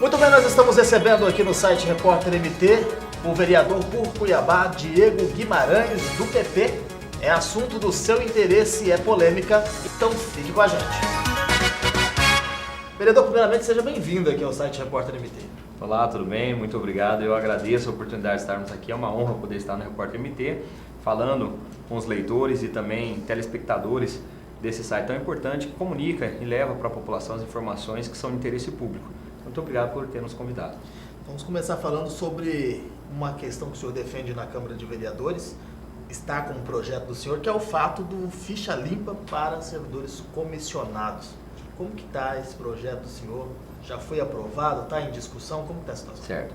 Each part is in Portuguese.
Muito bem, nós estamos recebendo aqui no site Repórter MT o vereador por Cuiabá, Diego Guimarães, do PP. É assunto do seu interesse e é polêmica, então fique com a gente. Vereador, primeiramente, seja bem-vindo aqui ao site Repórter MT. Olá, tudo bem? Muito obrigado. Eu agradeço a oportunidade de estarmos aqui. É uma honra poder estar no Repórter MT, falando com os leitores e também telespectadores desse site tão importante que comunica e leva para a população as informações que são de interesse público. Muito obrigado por ter nos convidado. Vamos começar falando sobre uma questão que o senhor defende na Câmara de Vereadores. Está com um projeto do senhor, que é o fato do ficha limpa para servidores comissionados. Como que está esse projeto do senhor? Já foi aprovado? Está em discussão? Como está a situação? Certo.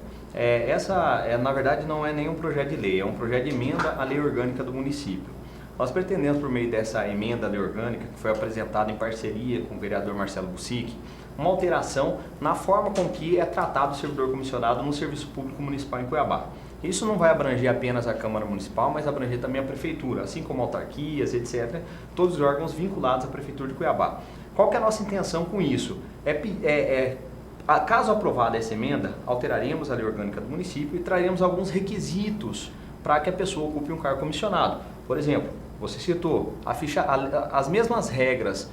Na verdade, não é nenhum projeto de lei, é um projeto de emenda à lei orgânica do município. Nós pretendemos, por meio dessa emenda à lei orgânica, que foi apresentada em parceria com o vereador Marcelo Bussic, uma alteração na forma com que é tratado o servidor comissionado no Serviço Público Municipal em Cuiabá. Isso não vai abranger apenas a Câmara Municipal, mas abranger também a Prefeitura, assim como autarquias, etc., todos os órgãos vinculados à Prefeitura de Cuiabá. Qual que é a nossa intenção com isso? Caso aprovada essa emenda, alteraremos a lei orgânica do município e traremos alguns requisitos para que a pessoa ocupe um cargo comissionado. Por exemplo, você citou as mesmas regras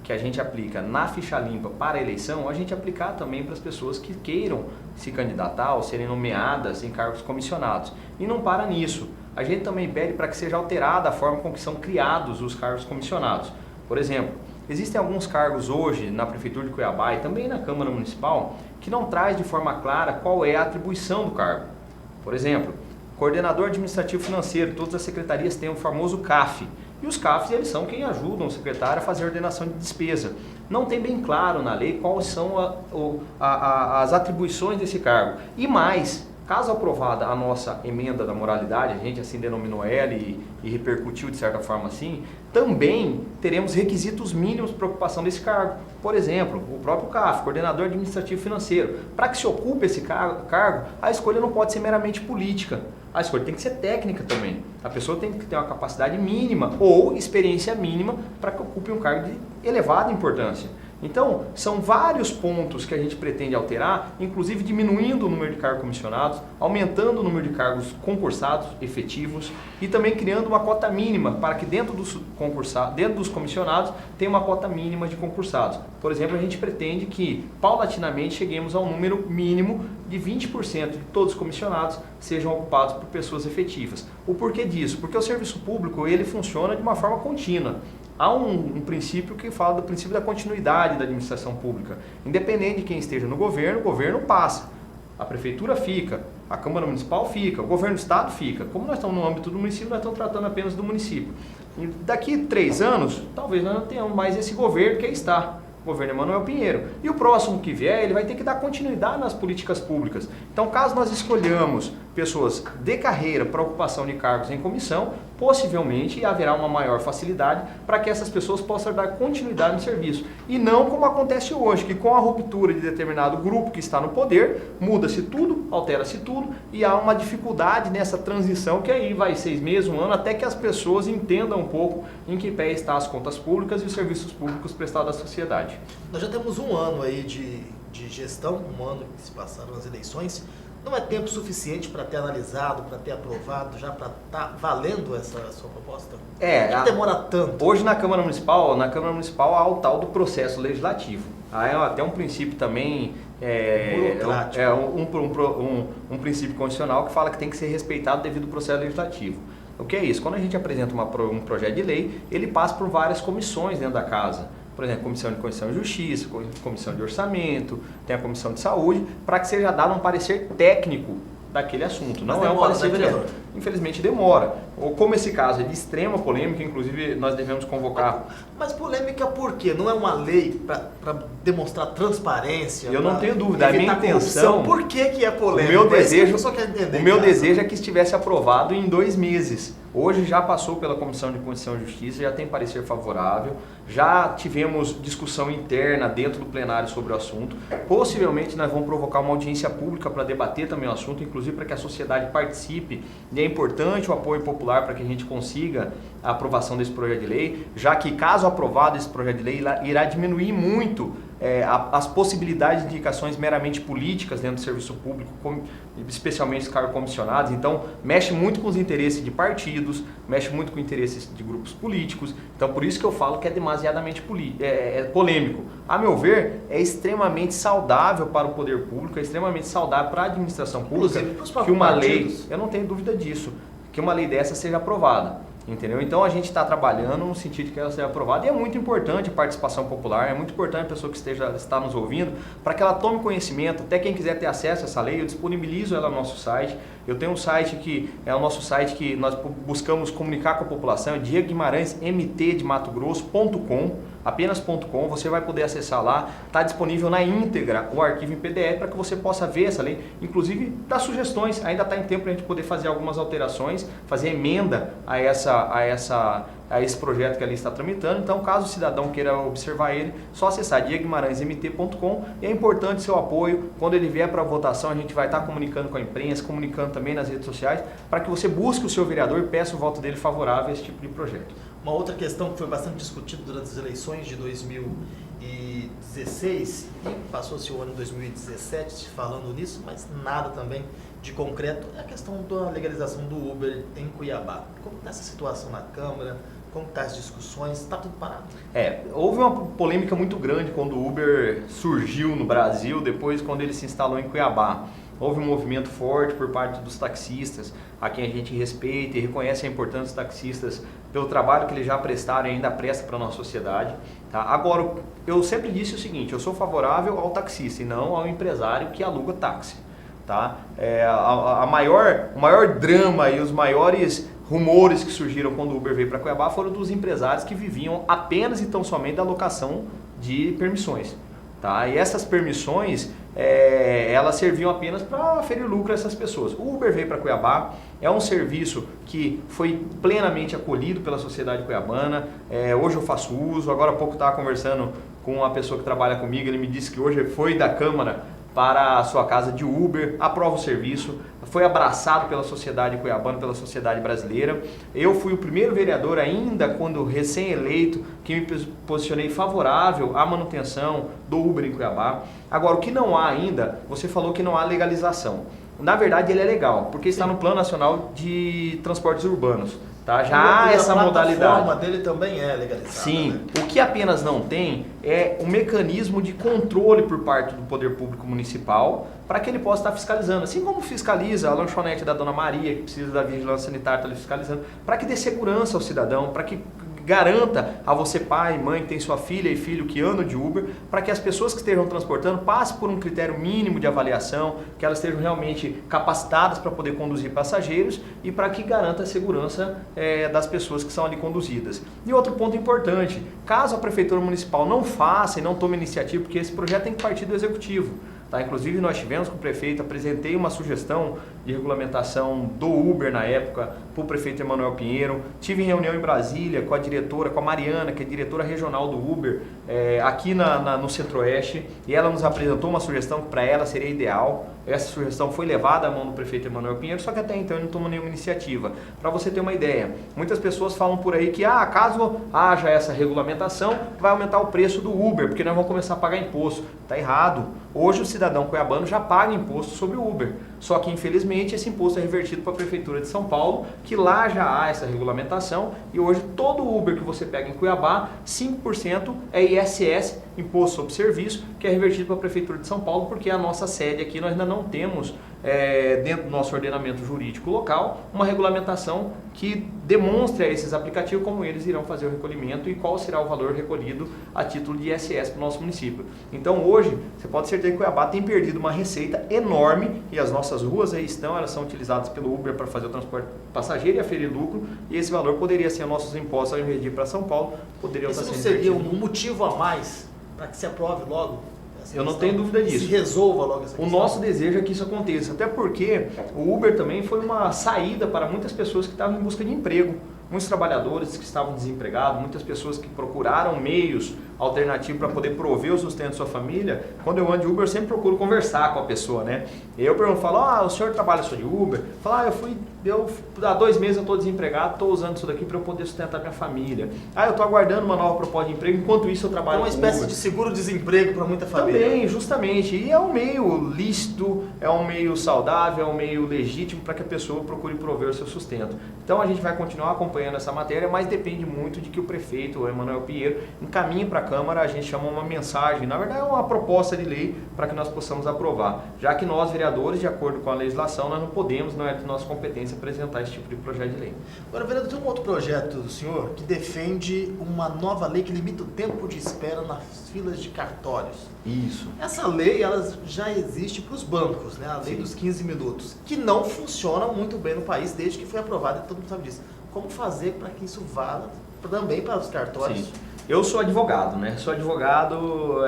que a gente aplica na ficha limpa para a eleição, a gente aplicar também para as pessoas que queiram se candidatar ou serem nomeadas em cargos comissionados. E não para nisso. A gente também pede para que seja alterada a forma com que são criados os cargos comissionados. Por exemplo, existem alguns cargos hoje na Prefeitura de Cuiabá e também na Câmara Municipal que não traz de forma clara qual é a atribuição do cargo. Por exemplo, coordenador administrativo financeiro, todas as secretarias têm o famoso CAF. E os CAFs, eles são quem ajudam o secretário a fazer a ordenação de despesa. Não tem bem claro na lei quais são as atribuições desse cargo. E mais, caso aprovada a nossa emenda da moralidade, a gente assim denominou ela e repercutiu de certa forma assim, também teremos requisitos mínimos para ocupação desse cargo. Por exemplo, o próprio CAF, coordenador administrativo financeiro. Para que se ocupe esse cargo, a escolha não pode ser meramente política. A escolha tem que ser técnica também. A pessoa tem que ter uma capacidade mínima ou experiência mínima para que ocupe um cargo de elevada importância. Então, são vários pontos que a gente pretende alterar, inclusive diminuindo o número de cargos comissionados, aumentando o número de cargos concursados efetivos e também criando uma cota mínima para que dentro dos comissionados tenha uma cota mínima de concursados. Por exemplo, a gente pretende que paulatinamente cheguemos a um número mínimo de 20% de todos os comissionados sejam ocupados por pessoas efetivas. O porquê disso? Porque o serviço público ele funciona de uma forma contínua. Há um princípio que fala do princípio da continuidade da administração pública. Independente de quem esteja no governo, o governo passa. A prefeitura fica, a Câmara Municipal fica, o governo do estado fica. Como nós estamos no âmbito do município, nós estamos tratando apenas do município. E daqui a 3 anos, talvez nós não tenhamos mais esse governo que está. O governo Emanuel Pinheiro. E o próximo que vier, ele vai ter que dar continuidade nas políticas públicas. Então, caso nós escolhamos pessoas de carreira para ocupação de cargos em comissão, possivelmente haverá uma maior facilidade para que essas pessoas possam dar continuidade no serviço. E não como acontece hoje, que com a ruptura de determinado grupo que está no poder, muda-se tudo, altera-se tudo e há uma dificuldade nessa transição que aí vai 6 meses, 1 ano, até que as pessoas entendam um pouco em que pé estão as contas públicas e os serviços públicos prestados à sociedade. Nós já temos 1 ano aí de gestão, 1 ano que se passaram as eleições. Não é tempo suficiente para ter analisado, para ter aprovado, já para estar valendo essa sua proposta? Por que demora tanto? Hoje na Câmara Municipal há o tal do processo legislativo. Há até um princípio também, um princípio constitucional que fala que tem que ser respeitado devido ao processo legislativo. O que é isso? Quando a gente apresenta um projeto de lei, ele passa por várias comissões dentro da casa. Por exemplo, Comissão de Constituição e Justiça, Comissão de Orçamento, tem a Comissão de Saúde, para que seja dado um parecer técnico daquele assunto. Não é um parecer vereador. Infelizmente demora. Ou como esse caso é de extrema polêmica, inclusive nós devemos convocar... Mas polêmica por quê? Não é uma lei para demonstrar transparência? Eu não tenho dúvida. A minha intenção... Por que é polêmica? O meu desejo é que estivesse aprovado em 2 meses. Hoje já passou pela Comissão de Constituição e Justiça, já tem parecer favorável, já tivemos discussão interna dentro do plenário sobre o assunto. Possivelmente nós vamos provocar uma audiência pública para debater também o assunto, inclusive para que a sociedade participe. E é importante o apoio popular para que a gente consiga a aprovação desse projeto de lei, já que caso aprovado esse projeto de lei irá diminuir muito as possibilidades de indicações meramente políticas dentro do serviço público, especialmente os cargos comissionados. Então, mexe muito com os interesses de partidos, mexe muito com interesses de grupos políticos. Então, por isso que eu falo que é demasiadamente polêmico. A meu ver, é extremamente saudável para o poder público, é extremamente saudável para a administração pública que uma lei, eu não tenho dúvida disso, que uma lei dessa seja aprovada. Entendeu? Então a gente está trabalhando no sentido de que ela seja aprovada e é muito importante a participação popular, é muito importante a pessoa que está nos ouvindo para que ela tome conhecimento. Até quem quiser ter acesso a essa lei, eu disponibilizo ela no nosso site. Eu tenho um site que é o nosso site que nós buscamos comunicar com a população, é Diego Guimarães MT de Mato Grosso.com, apenas.com, você vai poder acessar lá, está disponível na íntegra o arquivo em PDF para que você possa ver essa lei, inclusive dar sugestões, ainda está em tempo para a gente poder fazer algumas alterações, fazer emenda a esse projeto que ali está tramitando. Então, caso o cidadão queira observar ele, só acessar diegoguimarãesmt.com. E é importante seu apoio. Quando ele vier para a votação, a gente vai estar comunicando com a imprensa, comunicando também nas redes sociais, para que você busque o seu vereador e peça o voto dele favorável a esse tipo de projeto. Uma outra questão que foi bastante discutida durante as eleições de 2016, e passou-se o ano de 2017 falando nisso, mas nada também de concreto, é a questão da legalização do Uber em Cuiabá. Como está essa situação na Câmara? Como estão as discussões? Está tudo parado? Houve uma polêmica muito grande quando o Uber surgiu no Brasil, depois quando ele se instalou em Cuiabá. Houve um movimento forte por parte dos taxistas, a quem a gente respeita e reconhece a importância dos taxistas pelo trabalho que eles já prestaram e ainda prestam para a nossa sociedade. Tá? Agora, eu sempre disse o seguinte, eu sou favorável ao taxista e não ao empresário que aluga táxi. Tá? O maior drama e os maiores rumores que surgiram quando o Uber veio para Cuiabá foram dos empresários que viviam apenas e tão somente da alocação de permissões. Tá? E essas permissões, elas serviam apenas para ferir lucro a essas pessoas. O Uber veio para Cuiabá, é um serviço que foi plenamente acolhido pela sociedade cuiabana. Hoje eu faço uso, agora há pouco estava conversando com uma pessoa que trabalha comigo, ele me disse que hoje foi da Câmara para a sua casa de Uber, aprova o serviço, foi abraçado pela sociedade cuiabana, pela sociedade brasileira. Eu fui o primeiro vereador ainda, quando recém-eleito, que me posicionei favorável à manutenção do Uber em Cuiabá. Agora, o que não há ainda, você falou que não há legalização. Na verdade, ele é legal, porque está no Plano Nacional de Transportes Urbanos. Tá? Já há essa modalidade. A plataforma dele também é legalizada. Sim, né? O que apenas não tem é um mecanismo de controle por parte do poder público municipal para que ele possa estar fiscalizando. Assim como fiscaliza a lanchonete da Dona Maria, que precisa da vigilância sanitária, está ali fiscalizando, para que dê segurança ao cidadão, para que garanta a você, pai, mãe, que tem sua filha e filho que andam de Uber, para que as pessoas que estejam transportando passem por um critério mínimo de avaliação, que elas estejam realmente capacitadas para poder conduzir passageiros e para que garanta a segurança das pessoas que são ali conduzidas. E outro ponto importante, caso a Prefeitura Municipal não faça e não tome iniciativa, porque esse projeto tem que partir do Executivo. Tá? Inclusive nós tivemos com o prefeito, apresentei uma sugestão de regulamentação do Uber na época para o prefeito Emanuel Pinheiro. Tive reunião em Brasília com a diretora, com a Mariana, que é diretora regional do Uber, aqui no Centro-Oeste, e ela nos apresentou uma sugestão que para ela seria ideal. Essa sugestão foi levada à mão do prefeito Emanuel Pinheiro, só que até então ele não tomou nenhuma iniciativa. Para você ter uma ideia, muitas pessoas falam por aí que caso haja essa regulamentação, vai aumentar o preço do Uber, porque nós vamos começar a pagar imposto. Está errado. Hoje o cidadão cuiabano já paga imposto sobre o Uber, só que infelizmente esse imposto é revertido para a Prefeitura de São Paulo, que lá já há essa regulamentação, e hoje todo Uber que você pega em Cuiabá, 5% é ISS, Imposto sobre Serviço, que é revertido para a Prefeitura de São Paulo, porque a nossa sede aqui nós ainda não temos, dentro do nosso ordenamento jurídico local, uma regulamentação que demonstre a esses aplicativos como eles irão fazer o recolhimento e qual será o valor recolhido a título de ISS para o nosso município. Então hoje, você pode certeza que Cuiabá tem perdido uma receita enorme e as nossas ruas aí elas são utilizadas pelo Uber para fazer o transporte passageiro e aferir lucro, e esse valor poderia ser nossos impostos ao invés de ir para São Paulo, poderiam estar sendo seria um motivo a mais para que se aprove logo? Eu não tenho dúvida disso. Se resolva logo essa questão. O nosso desejo é que isso aconteça, até porque o Uber também foi uma saída para muitas pessoas que estavam em busca de emprego. Muitos trabalhadores que estavam desempregados, muitas pessoas que procuraram meios alternativo para poder prover o sustento da sua família, quando eu ando de Uber, eu sempre procuro conversar com a pessoa, né? Eu pergunto, falo, o senhor trabalha só de Uber? Falo, há 2 meses eu estou desempregado, estou usando isso daqui para eu poder sustentar minha família. Eu estou aguardando uma nova proposta de emprego, enquanto isso eu trabalho com Uber. É uma espécie de seguro-desemprego para muita família. Também, justamente. E é um meio lícito, é um meio saudável, é um meio legítimo para que a pessoa procure prover o seu sustento. Então a gente vai continuar acompanhando essa matéria, mas depende muito de que o prefeito, o Emanuel Pinheiro, encaminhe para a Câmara, a gente chama uma mensagem, na verdade é uma proposta de lei para que nós possamos aprovar. Já que nós, vereadores, de acordo com a legislação, nós não podemos, não é de nossa competência, apresentar esse tipo de projeto de lei. Agora, vereador, tem um outro projeto do senhor que defende uma nova lei que limita o tempo de espera nas filas de cartórios. Isso. Essa lei ela já existe para os bancos, né? A lei dos 15 minutos, que não funciona muito bem no país desde que foi aprovada, e todo mundo sabe disso. Como fazer para que isso vá também para os cartórios? Sim. Eu sou advogado, né? Sou advogado,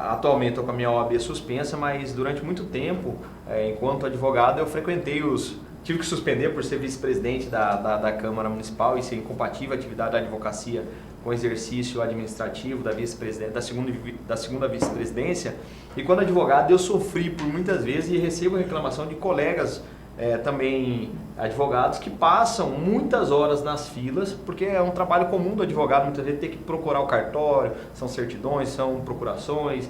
atualmente estou com a minha OAB suspensa, mas durante muito tempo, enquanto advogado, eu frequentei tive que suspender por ser vice-presidente da Câmara Municipal e ser incompatível a atividade da advocacia com o exercício administrativo da segunda vice-presidência. E quando advogado eu sofri por muitas vezes e recebo reclamação de colegas também advogados que passam muitas horas nas filas, porque é um trabalho comum do advogado, muitas vezes ter que procurar o cartório, são certidões, são procurações,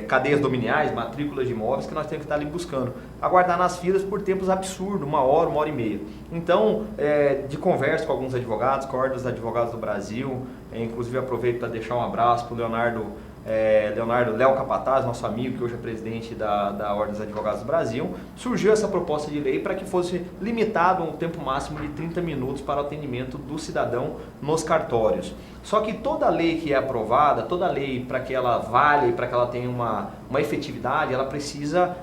cadeias dominiais, matrículas de imóveis que nós temos que estar ali buscando. Aguardar nas filas por tempos absurdos, 1 hora, 1h30. Então, de conversa com alguns advogados, com a Ordem dos Advogados do Brasil, inclusive aproveito para deixar um abraço para o Léo Capataz, nosso amigo, que hoje é presidente da Ordem dos Advogados do Brasil, surgiu essa proposta de lei para que fosse limitado um tempo máximo de 30 minutos para o atendimento do cidadão nos cartórios. Só que toda lei que é aprovada, toda lei para que ela valha, para que ela tenha uma efetividade, ela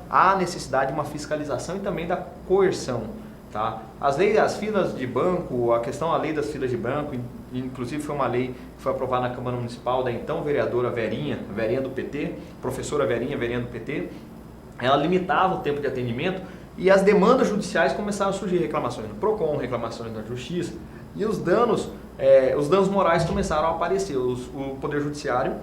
há necessidade de uma fiscalização e também da coerção. Tá? As filas de banco, a lei das filas de banco, inclusive foi uma lei que foi aprovada na Câmara Municipal da então vereadora Verinha do PT, professora Verinha do PT, ela limitava o tempo de atendimento e as demandas judiciais começaram a surgir, reclamações no PROCON, reclamações na Justiça, e os danos morais começaram a aparecer. O Poder Judiciário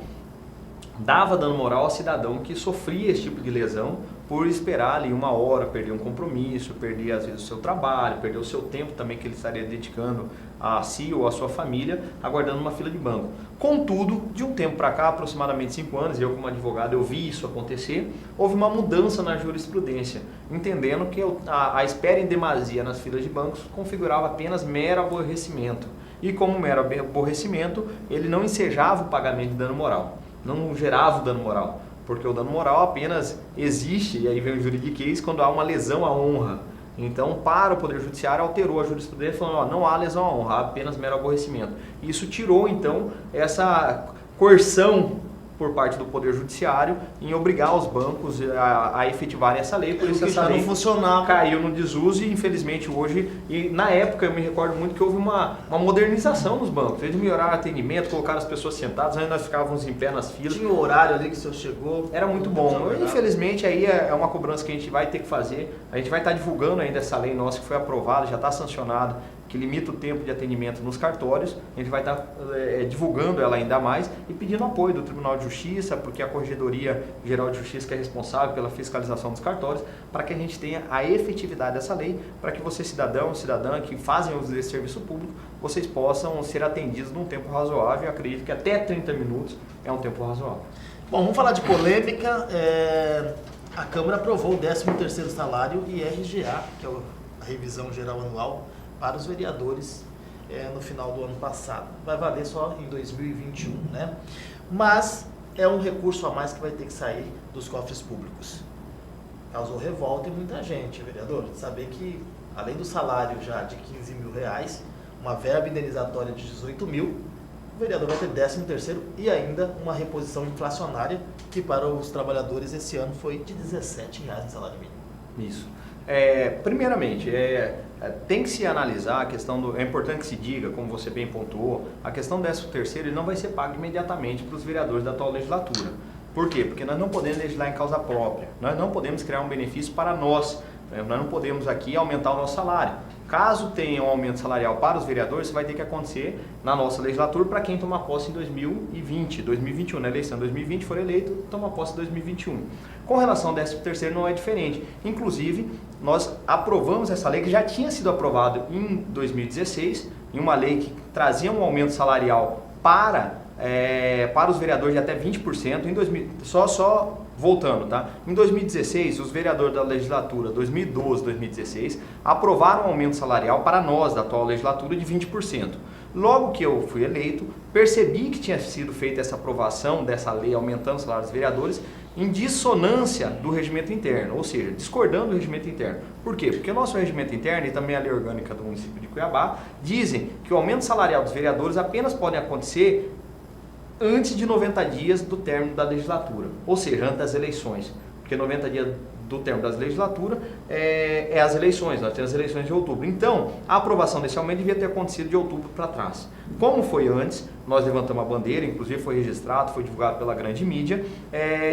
dava dano moral ao cidadão que sofria esse tipo de lesão por esperar ali 1 hora, perder um compromisso, perder às vezes o seu trabalho, perder o seu tempo também que ele estaria dedicando a si ou a sua família, aguardando uma fila de banco. Contudo, de um tempo para cá, aproximadamente 5 anos, eu como advogado eu vi isso acontecer, houve uma mudança na jurisprudência, entendendo que a espera em demasia nas filas de bancos configurava apenas mero aborrecimento. E como mero aborrecimento, ele não ensejava o pagamento de dano moral, não gerava o dano moral. Porque o dano moral apenas existe, e aí vem o juridiquês, quando há uma lesão à honra. Então, para o Poder Judiciário, alterou a jurisprudência falando, não há lesão à honra, há apenas mero aborrecimento. Isso tirou, então, essa coerção por parte do Poder Judiciário em obrigar os bancos a efetivarem essa lei. Por isso essa lei não funcionava, caiu no desuso e, infelizmente, hoje, e na época eu me recordo muito que houve uma modernização nos bancos. Eles melhoraram o atendimento, colocaram as pessoas sentadas, aí nós ficávamos em pé nas filas. Tinha o horário ali que o senhor chegou. Era muito bom. Infelizmente, aí é uma cobrança que a gente vai ter que fazer. A gente vai estar divulgando ainda essa lei nossa que foi aprovada, já está sancionada, que limita o tempo de atendimento nos cartórios. A gente vai estar divulgando ela ainda mais e pedindo apoio do Tribunal de Justiça, porque a Corregedoria Geral de Justiça que é responsável pela fiscalização dos cartórios, para que a gente tenha a efetividade dessa lei, para que vocês, cidadão, cidadã, que fazem uso desse serviço público, vocês possam ser atendidos num tempo razoável. Eu acredito que até 30 minutos é um tempo razoável. Bom, vamos falar de polêmica. A Câmara aprovou o 13º salário e RGA, que é a revisão geral anual, para os vereadores no final do ano passado. Vai valer só em 2021, né? Mas é um recurso a mais que vai ter que sair dos cofres públicos. Causou revolta em muita gente, vereador. Saber que, além do salário já de R$15.000, uma verba indenizatória de 18 mil, o vereador vai ter 13º e ainda uma reposição inflacionária, que para os trabalhadores esse ano foi de R$17 no salário mínimo. Isso. Primeiramente, tem que se analisar a questão é importante que se diga, como você bem pontuou, a questão do 13º ele não vai ser pago imediatamente para os vereadores da atual legislatura. Por quê? Porque nós não podemos legislar em causa própria, nós não podemos criar um benefício para nós não podemos aqui aumentar o nosso salário. caso tenha um aumento salarial para os vereadores, isso vai ter que acontecer na nossa legislatura para quem tomar posse em 2020, 2021, na eleição 2020 for eleito, toma posse em 2021. Com relação ao 13º não é diferente. Inclusive, nós aprovamos essa lei que já tinha sido aprovada em 2016, em uma lei que trazia um aumento salarial para os vereadores de até 20%. Só voltando, tá? Em 2016, os vereadores da legislatura 2012-2016 aprovaram um aumento salarial para nós, da atual legislatura, de 20%. Logo que eu fui eleito, percebi que tinha sido feita essa aprovação dessa lei aumentando o salário dos vereadores em dissonância do regimento interno, ou seja, discordando do regimento interno. Por quê? Porque o nosso regimento interno e também a lei orgânica do município de Cuiabá dizem que o aumento salarial dos vereadores apenas pode acontecer antes de 90 dias do término da legislatura, ou seja, antes das eleições, porque 90 dias do término da legislatura é as eleições, nós temos as eleições de outubro. Então, a aprovação desse aumento devia ter acontecido de outubro para trás. Como foi antes, nós levantamos a bandeira, inclusive foi registrado, foi divulgado pela grande mídia,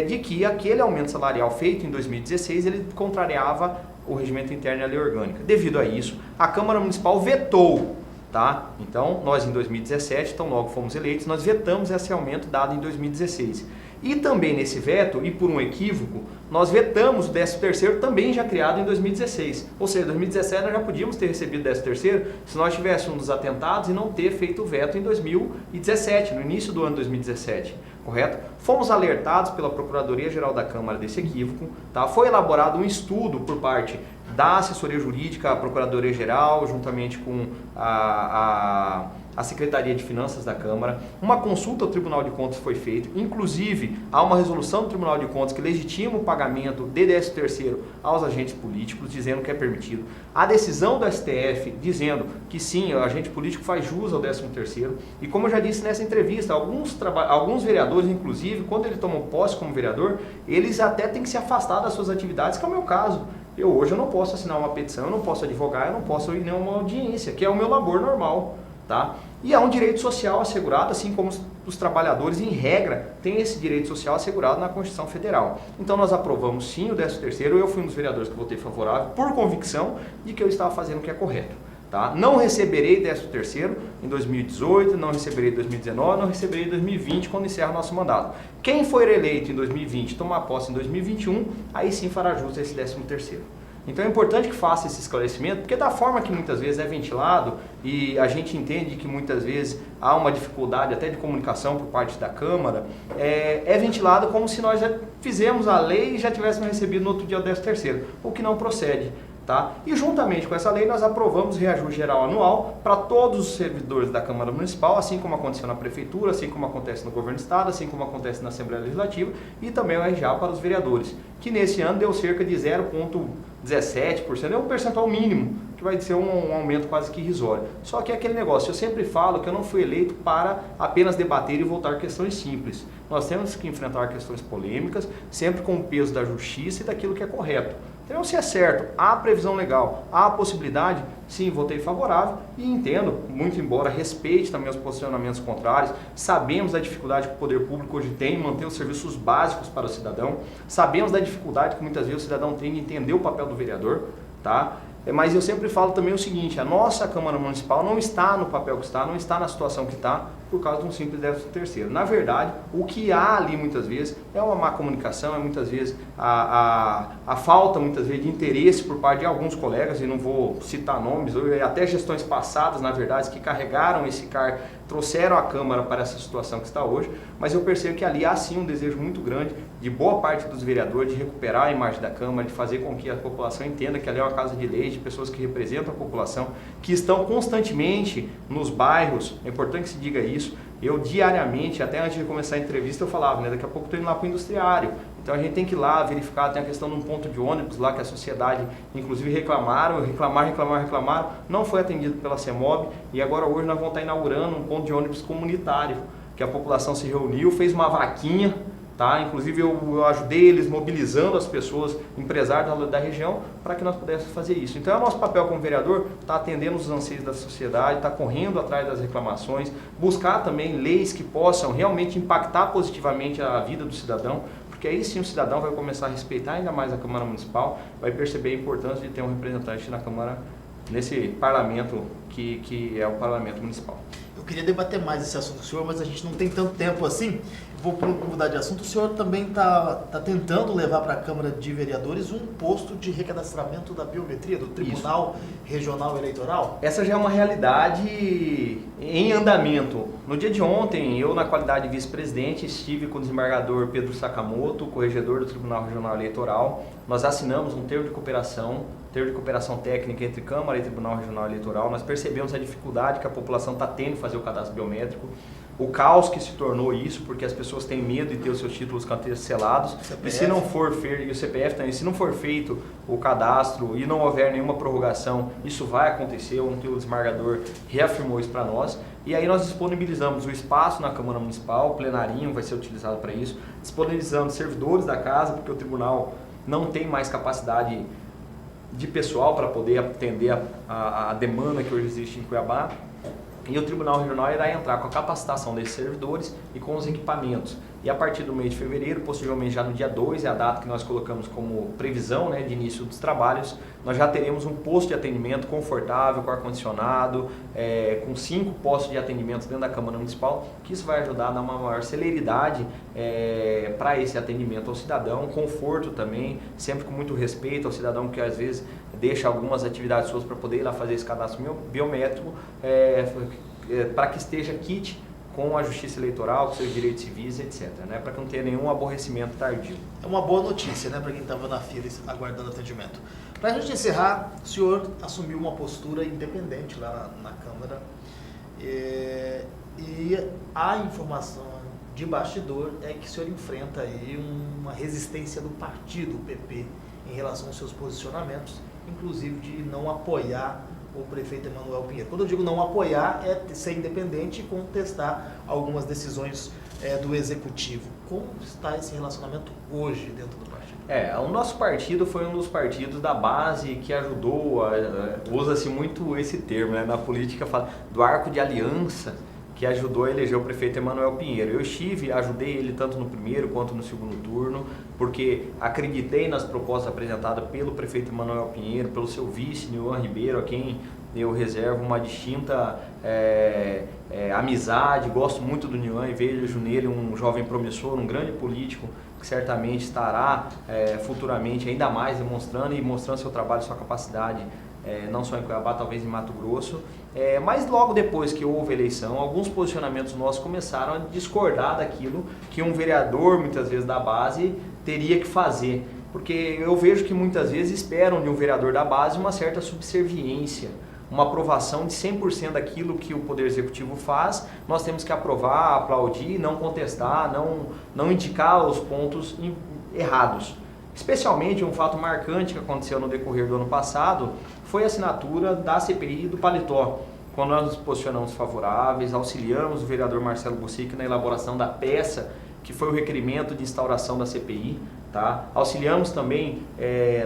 de que aquele aumento salarial feito em 2016, ele contrariava o regimento interno e a lei orgânica. Devido a isso, a Câmara Municipal vetou. Tá? Então, nós em 2017, então logo fomos eleitos, nós vetamos esse aumento dado em 2016. E também nesse veto, e por um equívoco, nós vetamos o 13º também já criado em 2016. Ou seja, em 2017 nós já podíamos ter recebido o 13º se nós tivéssemos nos atentados e não ter feito o veto em 2017, no início do ano 2017. Correto? Fomos alertados pela Procuradoria-Geral da Câmara desse equívoco, tá? Foi elaborado um estudo por parte da assessoria jurídica, a Procuradoria-Geral, juntamente com a Secretaria de Finanças da Câmara. Uma consulta ao Tribunal de Contas foi feita, inclusive há uma resolução do Tribunal de Contas que legitima o pagamento de 13º aos agentes políticos, dizendo que é permitido. A decisão do STF dizendo que sim, o agente político faz jus ao 13º. E como eu já disse nessa entrevista, alguns vereadores, inclusive, quando eles tomam posse como vereador, eles até têm que se afastar das suas atividades, que é o meu caso. Hoje eu não posso assinar uma petição, eu não posso advogar, eu não posso ir em nenhuma audiência, que é o meu labor normal. Tá? E há um direito social assegurado, assim como os trabalhadores, em regra, têm esse direito social assegurado na Constituição Federal. Então nós aprovamos sim o 13º, eu fui um dos vereadores que votei favorável, por convicção de que eu estava fazendo o que é correto. Tá? Não receberei 13º em 2018, não receberei em 2019, não receberei em 2020, quando encerra o nosso mandato. Quem for eleito em 2020 tomar posse em 2021, aí sim fará jus a esse 13º. Então é importante que faça esse esclarecimento, porque da forma que muitas vezes é ventilado e a gente entende que muitas vezes há uma dificuldade até de comunicação por parte da Câmara, é ventilado como se nós já fizemos a lei e já tivéssemos recebido no outro dia o 13º, o que não procede. Tá? E juntamente com essa lei nós aprovamos o reajuste geral anual para todos os servidores da Câmara Municipal, assim como aconteceu na Prefeitura, assim como acontece no Governo do Estado, assim como acontece na Assembleia Legislativa, e também o RJA para os vereadores, que nesse ano deu cerca de 0,17%, é um percentual mínimo, que vai ser um aumento quase que irrisório. Só que é aquele negócio, eu sempre falo que eu não fui eleito para apenas debater e votar questões simples. Nós temos que enfrentar questões polêmicas, sempre com o peso da justiça e daquilo que é correto. Então, se é certo, há previsão legal, há possibilidade, sim, votei favorável e entendo, muito embora respeite também os posicionamentos contrários, sabemos da dificuldade que o poder público hoje tem em manter os serviços básicos para o cidadão, sabemos da dificuldade que muitas vezes o cidadão tem de entender o papel do vereador, tá? Mas eu sempre falo também o seguinte, a nossa Câmara Municipal não está no papel que está, não está na situação que está, por causa de um simples 13º. Na verdade, o que há ali muitas vezes é uma má comunicação, é muitas vezes a falta muitas vezes de interesse por parte de alguns colegas, e não vou citar nomes, até gestões passadas, na verdade, que carregaram esse cargo, trouxeram a Câmara para essa situação que está hoje, mas eu percebo que ali há sim um desejo muito grande de boa parte dos vereadores de recuperar a imagem da Câmara, de fazer com que a população entenda que ali é uma casa de leis, de pessoas que representam a população, que estão constantemente nos bairros, é importante que se diga isso. Eu diariamente, até antes de começar a entrevista, eu falava, né, daqui a pouco estou indo lá para o industriário, então a gente tem que ir lá verificar, tem a questão de um ponto de ônibus lá que a sociedade, inclusive reclamaram, não foi atendido pela CEMOB, e agora hoje nós vamos estar inaugurando um ponto de ônibus comunitário, que a população se reuniu, fez uma vaquinha, tá? Inclusive eu ajudei eles mobilizando as pessoas, empresários da região, para que nós pudéssemos fazer isso. Então é o nosso papel como vereador, tá atendendo os anseios da sociedade, tá correndo atrás das reclamações, buscar também leis que possam realmente impactar positivamente a vida do cidadão, porque aí sim o cidadão vai começar a respeitar ainda mais a Câmara Municipal, vai perceber a importância de ter um representante na Câmara nesse parlamento que é o parlamento municipal. Eu queria debater mais esse assunto com o senhor, mas a gente não tem tanto tempo assim. Vou mudar de assunto. O senhor também está tentando levar para a Câmara de Vereadores um posto de recadastramento da biometria do Tribunal Regional Eleitoral? Essa já é uma realidade em andamento. No dia de ontem, eu, na qualidade de vice-presidente, estive com o desembargador Pedro Sakamoto, corregedor do Tribunal Regional Eleitoral. Nós assinamos um termo de cooperação técnica entre Câmara e Tribunal Regional Eleitoral. Nós percebemos a dificuldade que a população está tendo em fazer o cadastro biométrico, o caos que se tornou isso, porque as pessoas têm medo de ter os seus títulos cancelados, e se não for feito, e o CPF também, se não for feito o cadastro e não houver nenhuma prorrogação, isso vai acontecer. Ontem o desembargador reafirmou isso para nós, e aí nós disponibilizamos o espaço na Câmara Municipal, o plenarinho vai ser utilizado para isso, disponibilizamos servidores da casa, porque o tribunal não tem mais capacidade de pessoal para poder atender a demanda que hoje existe em Cuiabá. E o Tribunal Regional irá entrar com a capacitação desses servidores e com os equipamentos. E a partir do mês de fevereiro, possivelmente já no dia 2, é a data que nós colocamos como previsão, né, de início dos trabalhos, nós já teremos um posto de atendimento confortável, com ar-condicionado, com 5 postos de atendimento dentro da Câmara Municipal, que isso vai ajudar a dar uma maior celeridade para esse atendimento ao cidadão, conforto também, sempre com muito respeito ao cidadão que às vezes deixa algumas atividades suas para poder ir lá fazer esse cadastro biométrico, para que esteja kit com a Justiça Eleitoral, com seus direitos civis, etc., né? Para que não tenha nenhum aborrecimento tardio. É uma boa notícia, né, para quem estava na fila aguardando atendimento. Para a gente encerrar, o senhor assumiu uma postura independente lá na Câmara e a informação de bastidor é que o senhor enfrenta aí uma resistência do partido, o PP, em relação aos seus posicionamentos, inclusive de não apoiar o prefeito Emanuel Pinheiro. Quando eu digo não apoiar, é ser independente e contestar algumas decisões do Executivo. Como está esse relacionamento hoje dentro do partido? O nosso partido foi um dos partidos da base que ajudou, usa-se muito esse termo, né, na política, do arco de aliança, que ajudou a eleger o prefeito Emanuel Pinheiro. Eu ajudei ele tanto no primeiro quanto no segundo turno, porque acreditei nas propostas apresentadas pelo prefeito Emanuel Pinheiro, pelo seu vice, Nilvan Ribeiro, a quem eu reservo uma distinta amizade, gosto muito do Nilvan e vejo nele um jovem promissor, um grande político, que certamente estará futuramente ainda mais mostrando seu trabalho, sua capacidade, não só em Cuiabá, talvez em Mato Grosso, mas logo depois que houve eleição, alguns posicionamentos nossos começaram a discordar daquilo que um vereador, muitas vezes da base, teria que fazer, porque eu vejo que muitas vezes esperam de um vereador da base uma certa subserviência, uma aprovação de 100% daquilo que o Poder Executivo faz. Nós temos que aprovar, aplaudir, não contestar, não indicar os pontos errados. Especialmente um fato marcante que aconteceu no decorrer do ano passado foi a assinatura da CPI do Paletó, quando nós nos posicionamos favoráveis, auxiliamos o vereador Marcelo Bussic na elaboração da peça que foi o requerimento de instauração da CPI, tá? Auxiliamos também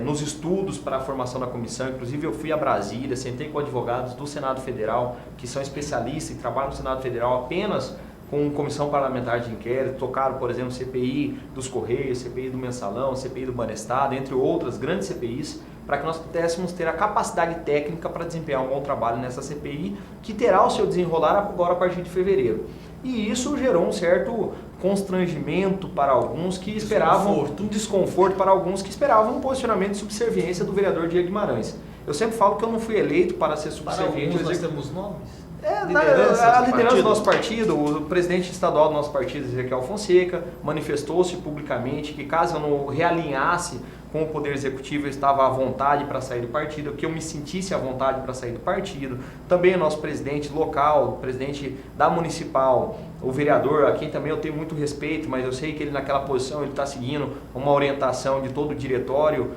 nos estudos para a formação da comissão, inclusive eu fui a Brasília, sentei com advogados do Senado Federal, que são especialistas e trabalham no Senado Federal apenas com comissão parlamentar de inquérito, tocaram, por exemplo, CPI dos Correios, CPI do Mensalão, CPI do Banestado, entre outras grandes CPIs, para que nós pudéssemos ter a capacidade técnica para desempenhar um bom trabalho nessa CPI, que terá o seu desenrolar agora a partir de fevereiro. E isso gerou um certo constrangimento para alguns que esperavam, um desconforto para alguns que esperavam um posicionamento de subserviência do vereador Diego Guimarães. Eu sempre falo que eu não fui eleito para ser subserviente. Para alguns nós temos nomes? A liderança do nosso partido, o presidente estadual do nosso partido, Ezequiel Fonseca, manifestou-se publicamente que caso eu não realinhasse com o Poder Executivo, eu estava à vontade para sair do partido, que eu me sentisse à vontade para sair do partido. Também o nosso presidente local, o presidente da municipal, o vereador, a quem também eu tenho muito respeito, mas eu sei que ele naquela posição ele está seguindo uma orientação de todo o diretório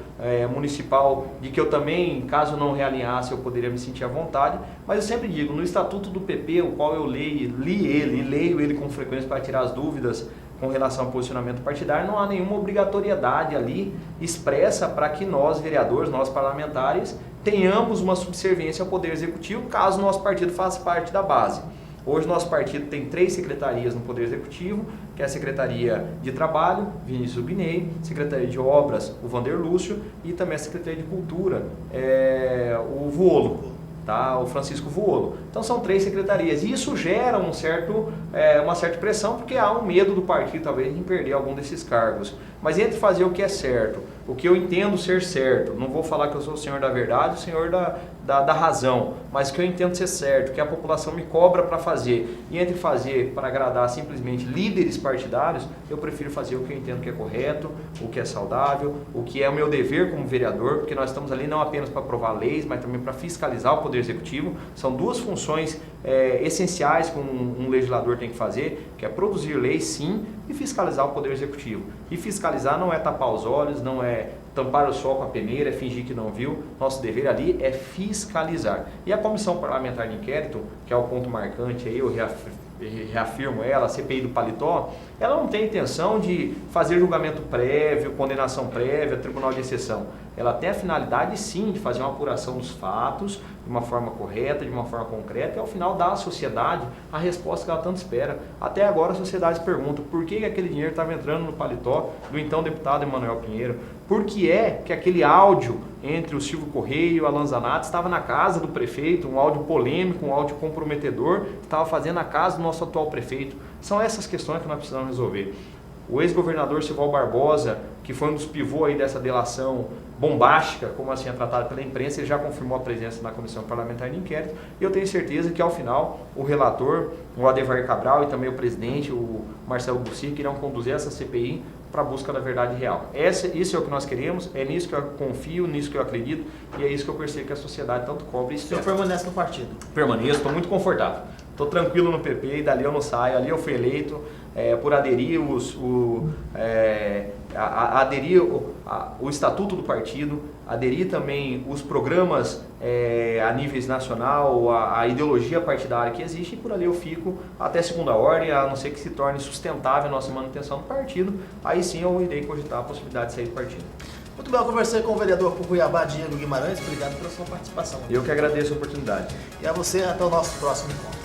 municipal, de que eu também, caso não realinhasse, eu poderia me sentir à vontade. Mas eu sempre digo, no Estatuto do PP, o qual eu li ele e leio ele com frequência para tirar as dúvidas com relação ao posicionamento partidário, não há nenhuma obrigatoriedade ali expressa para que nós, vereadores, nós parlamentares, tenhamos uma subserviência ao Poder Executivo, caso o nosso partido faça parte da base. Hoje nosso partido tem 3 secretarias no Poder Executivo, que é a Secretaria de Trabalho, Vinícius Binei, Secretaria de Obras, o Vander Lúcio, e também a Secretaria de Cultura, o Vuolo. tá? O Francisco Vuolo. Então são 3 secretarias e isso gera uma certa pressão porque há um medo do partido talvez em perder algum desses cargos. Mas entre fazer o que é certo, o que eu entendo ser certo, não vou falar que eu sou o senhor da verdade, o senhor da razão, mas o que eu entendo ser certo, que a população me cobra para fazer, e entre fazer para agradar simplesmente líderes partidários, eu prefiro fazer o que eu entendo que é correto, o que é saudável, o que é o meu dever como vereador, porque nós estamos ali não apenas para aprovar leis, mas também para fiscalizar o Poder Executivo. São 2 funções essenciais que um legislador tem que fazer, que é produzir leis, sim, e fiscalizar o Poder Executivo. E fiscalizar não é tapar os olhos, não é tampar o sol com a peneira, é fingir que não viu. Nosso dever ali é fiscalizar. E a Comissão Parlamentar de Inquérito, que é o ponto marcante, aí eu reafirmo ela, a CPI do Paletó, ela não tem intenção de fazer julgamento prévio, condenação prévia, tribunal de exceção. Ela tem a finalidade, sim, de fazer uma apuração dos fatos de uma forma correta, de uma forma concreta e, ao final, dar à sociedade a resposta que ela tanto espera. Até agora, a sociedade se pergunta por que aquele dinheiro estava entrando no paletó do então deputado Emanuel Pinheiro. Por que é que aquele áudio entre o Silvio Correia e o Alan Zanatti estava na casa do prefeito, um áudio polêmico, um áudio comprometedor, que estava fazendo na casa do nosso atual prefeito? São essas questões que nós precisamos resolver. O ex-governador Sival Barbosa, que foi um dos pivôs aí dessa delação bombástica, como assim é tratado pela imprensa, ele já confirmou a presença na Comissão Parlamentar de Inquérito, e eu tenho certeza que ao final o relator, o Adevar Cabral e também o presidente, o Marcelo Bussi, que irão conduzir essa CPI para a busca da verdade real. Isso é o que nós queremos, é nisso que eu confio, nisso que eu acredito, e é isso que eu percebo que a sociedade tanto cobra e espera. O senhor permanece no partido? Permaneço, estou muito confortável. Estou tranquilo no PP e dali eu não saio. Ali eu fui eleito por aderir o estatuto do partido, aderir também os programas a níveis nacional, a ideologia partidária que existe, e por ali eu fico até segunda ordem, a não ser que se torne sustentável a nossa manutenção do partido. Aí sim eu irei cogitar a possibilidade de sair do partido. Muito bem, eu conversei com o vereador por Cuiabá, Diego Guimarães. Obrigado pela sua participação. Eu que agradeço a oportunidade. E a você, até o nosso próximo encontro.